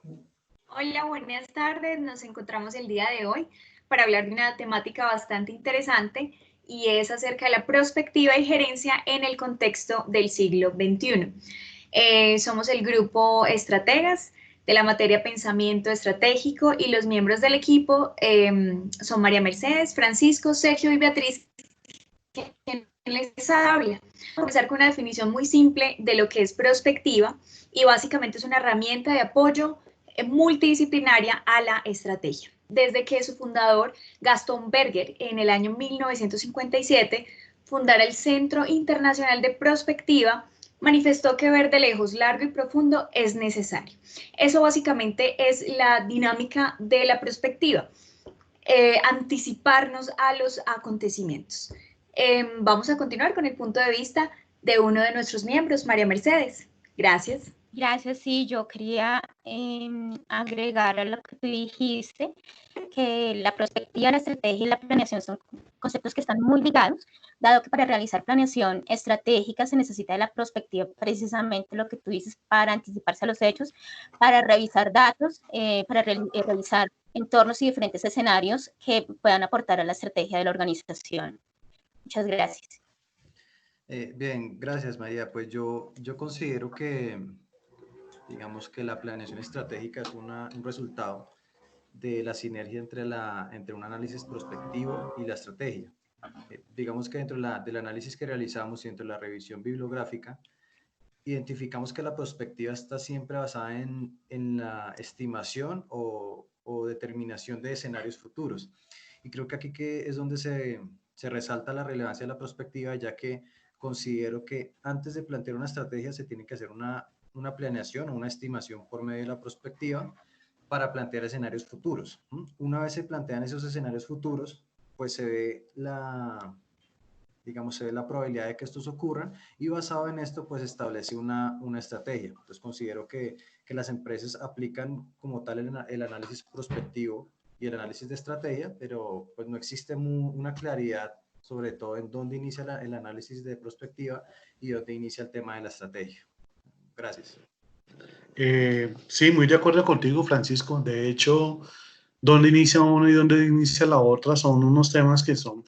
Hola, buenas tardes. Nos encontramos el día de hoy para hablar de una temática bastante interesante y es acerca de la prospectiva y gerencia en el contexto del siglo XXI. Somos el grupo Estrategas de la materia Pensamiento Estratégico y los miembros del equipo son María Mercedes, Francisco, Sergio y Beatriz, quien les habla. Vamos a empezar con una definición muy simple de lo que es prospectiva y básicamente es una herramienta de apoyo multidisciplinaria a la estrategia. Desde que su fundador, Gaston Berger, en el año 1957, fundara el Centro Internacional de Prospectiva, manifestó que ver de lejos, largo y profundo es necesario. Eso básicamente es la dinámica de la prospectiva, anticiparnos a los acontecimientos. Vamos a continuar con el punto de vista de uno de nuestros miembros, María Mercedes. Gracias. Gracias, sí, yo quería agregar a lo que tú dijiste, que la prospectiva, la estrategia y la planeación son conceptos que están muy ligados, dado que para realizar planeación estratégica se necesita de la prospectiva, precisamente lo que tú dices, para anticiparse a los hechos, para revisar datos, para revisar entornos y diferentes escenarios que puedan aportar a la estrategia de la organización. Muchas gracias. Bien, gracias María. Pues yo considero que, digamos que la planeación estratégica es un resultado de la sinergia entre un análisis prospectivo y la estrategia. Digamos que dentro del análisis que realizamos y dentro de la revisión bibliográfica, identificamos que la prospectiva está siempre basada en la estimación o determinación de escenarios futuros. Y creo que aquí que es donde se resalta la relevancia de la prospectiva, ya que considero que antes de plantear una estrategia se tiene que hacer una planeación o una estimación por medio de la prospectiva para plantear escenarios futuros. Una vez se plantean esos escenarios futuros, pues se ve la probabilidad de que estos ocurran y basado en esto, pues establece una estrategia. Entonces considero que las empresas aplican como tal el análisis prospectivo y el análisis de estrategia, pero pues no existe una claridad sobre todo en dónde inicia el análisis de prospectiva y dónde inicia el tema de la estrategia. Gracias. Sí, muy de acuerdo contigo, Francisco. De hecho, dónde inicia uno y dónde inicia la otra son unos temas que son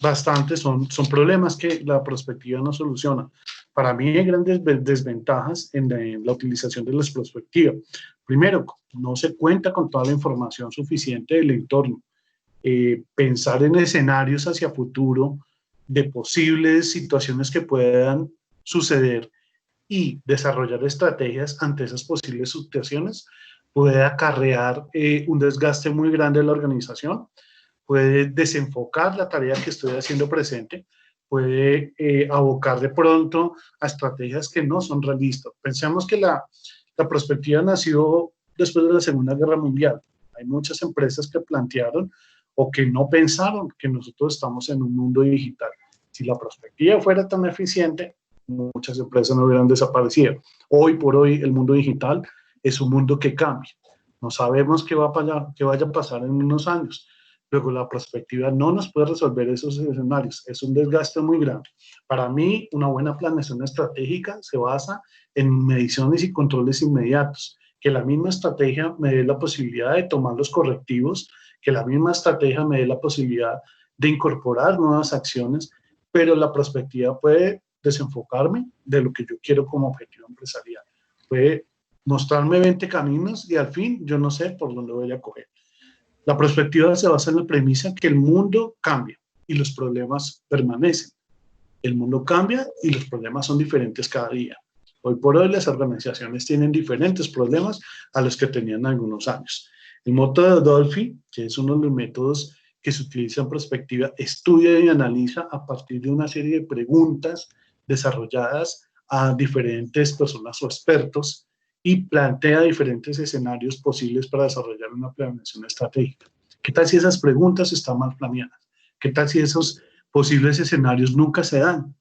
bastantes, son problemas que la prospectiva no soluciona. Para mí hay grandes desventajas en la utilización de las prospectivas. Primero, no se cuenta con toda la información suficiente del entorno. Pensar en escenarios hacia futuro de posibles situaciones que puedan suceder y desarrollar estrategias ante esas posibles situaciones puede acarrear un desgaste muy grande de la organización, puede desenfocar la tarea que estoy haciendo presente, puede abocar de pronto a estrategias que no son realistas. Pensemos que la prospectiva nació después de la Segunda Guerra Mundial. Hay muchas empresas que plantearon o que no pensaron que nosotros estamos en un mundo digital. Si la prospectiva fuera tan eficiente, muchas empresas no hubieran desaparecido. Hoy por hoy el mundo digital es un mundo que cambia. No sabemos qué vaya a pasar en unos años. Luego la perspectiva no nos puede resolver esos escenarios. Es un desgaste muy grande. Para mí, una buena planeación estratégica se basa en mediciones y controles inmediatos. Que la misma estrategia me dé la posibilidad de tomar los correctivos, que la misma estrategia me dé la posibilidad de incorporar nuevas acciones, pero la perspectiva puede desenfocarme de lo que yo quiero como objetivo empresarial. Puede mostrarme 20 caminos y al fin yo no sé por dónde voy a coger. La perspectiva se basa en la premisa que el mundo cambia y los problemas permanecen. El mundo cambia y los problemas son diferentes cada día. Hoy por hoy las organizaciones tienen diferentes problemas a los que tenían algunos años. El método de Dolphy, que es uno de los métodos que se utiliza en perspectiva, estudia y analiza a partir de una serie de preguntas desarrolladas a diferentes personas o expertos y plantea diferentes escenarios posibles para desarrollar una planeación estratégica. ¿Qué tal si esas preguntas están mal planeadas? ¿Qué tal si esos posibles escenarios nunca se dan?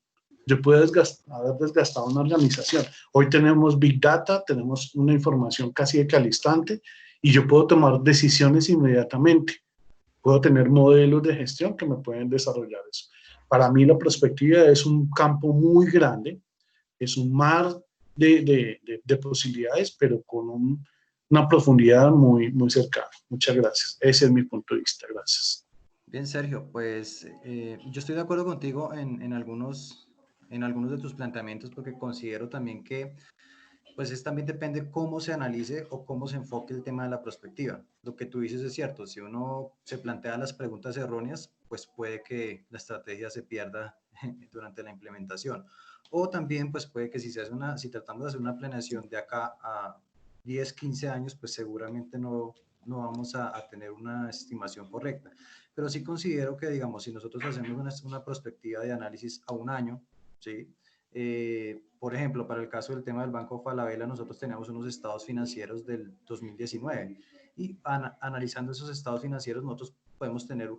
Yo puedo haber desgastado una organización. Hoy tenemos Big Data, tenemos una información casi de que al instante y yo puedo tomar decisiones inmediatamente. Puedo tener modelos de gestión que me pueden desarrollar eso. Para mí la perspectiva es un campo muy grande, es un mar de posibilidades, pero con una profundidad muy, muy cercana. Muchas gracias. Ese es mi punto de vista. Gracias. Bien, Sergio, pues yo estoy de acuerdo contigo en algunos de tus planteamientos, porque considero también que pues también depende cómo se analice o cómo se enfoque el tema de la prospectiva. Lo que tú dices es cierto, si uno se plantea las preguntas erróneas, pues puede que la estrategia se pierda durante la implementación. O también pues puede que si tratamos de hacer una planeación de acá a 10, 15 años, pues seguramente no vamos a tener una estimación correcta. Pero sí considero que, digamos, si nosotros hacemos una perspectiva de análisis a un año, ¿sí? Por ejemplo, para el caso del tema del Banco Falabella, nosotros teníamos unos estados financieros del 2019 y analizando esos estados financieros nosotros podemos tener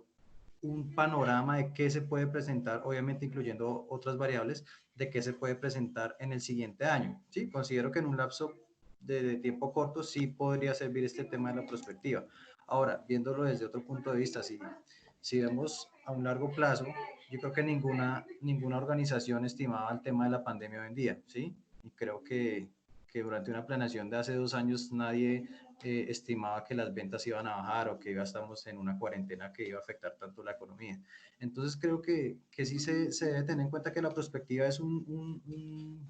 un panorama de qué se puede presentar, obviamente incluyendo otras variables, de qué se puede presentar en el siguiente año. ¿Sí? Considero que en un lapso de tiempo corto sí podría servir este tema de la prospectiva. Ahora, viéndolo desde otro punto de vista, si vemos a un largo plazo, yo creo que ninguna organización estimaba el tema de la pandemia hoy en día, ¿sí? Y creo que durante una planeación de hace 2 años nadie estimaba que las ventas iban a bajar o que estamos en una cuarentena que iba a afectar tanto la economía. Entonces creo que sí se debe tener en cuenta que la prospectiva es un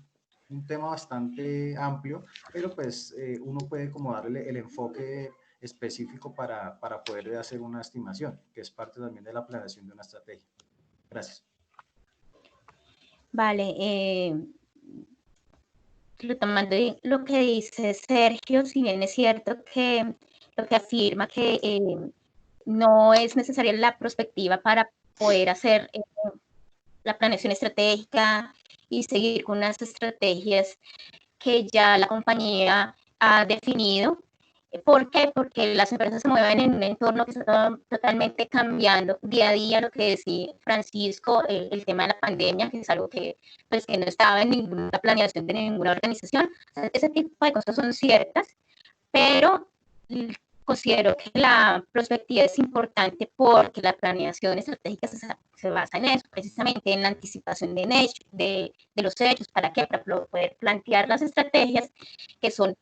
tema bastante amplio, pero pues uno puede como darle el enfoque específico para poder hacer una estimación, que es parte también de la planeación de una estrategia. Gracias. Vale, retomando lo que dice Sergio, si bien es cierto que lo que afirma que no es necesaria la prospectiva para poder hacer la planeación estratégica y seguir con unas estrategias que ya la compañía ha definido. ¿Por qué? Porque las empresas se mueven en un entorno que está totalmente cambiando día a día, lo que decía Francisco, el tema de la pandemia, que es algo que, pues, que no estaba en ninguna planeación de ninguna organización. O sea, ese tipo de cosas son ciertas, pero considero que la prospectiva es importante porque la planeación estratégica se basa en eso, precisamente en la anticipación de los hechos. ¿Para qué? Para poder plantear las estrategias que son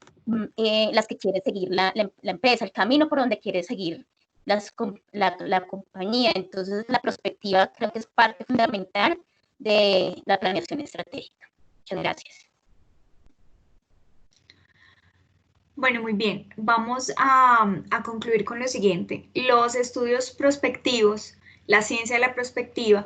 las que quiere seguir la empresa, el camino por donde quiere seguir la compañía. Entonces, la prospectiva creo que es parte fundamental de la planeación estratégica. Muchas gracias. Bueno, muy bien. Vamos a concluir con lo siguiente. Los estudios prospectivos, la ciencia de la prospectiva,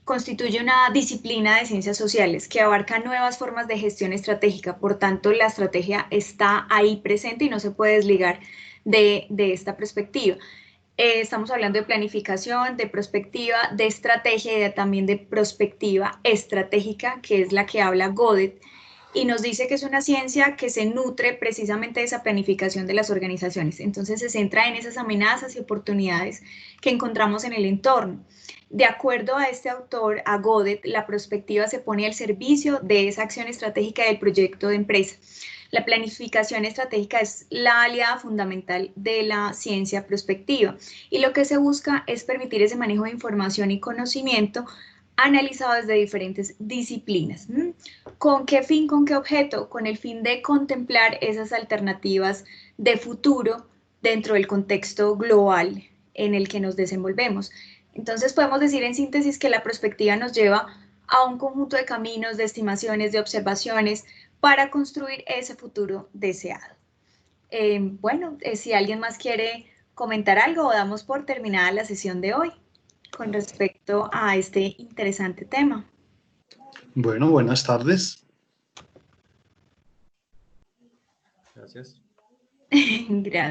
constituye una disciplina de ciencias sociales que abarca nuevas formas de gestión estratégica. Por tanto, la estrategia está ahí presente y no se puede desligar de esta perspectiva. Estamos hablando de planificación, de prospectiva, de estrategia y también de prospectiva estratégica, que es la que habla Godet, y nos dice que es una ciencia que se nutre precisamente de esa planificación de las organizaciones. Entonces se centra en esas amenazas y oportunidades que encontramos en el entorno. De acuerdo a este autor, a Godet, la prospectiva se pone al servicio de esa acción estratégica del proyecto de empresa. La planificación estratégica es la aliada fundamental de la ciencia prospectiva y lo que se busca es permitir ese manejo de información y conocimiento analizado desde diferentes disciplinas. ¿Con qué fin, con qué objeto? Con el fin de contemplar esas alternativas de futuro dentro del contexto global en el que nos desenvolvemos. Entonces podemos decir en síntesis que la prospectiva nos lleva a un conjunto de caminos, de estimaciones, de observaciones para construir ese futuro deseado. Si alguien más quiere comentar algo, damos por terminada la sesión de hoy con respecto a este interesante tema. Bueno, buenas tardes. Gracias. Gracias.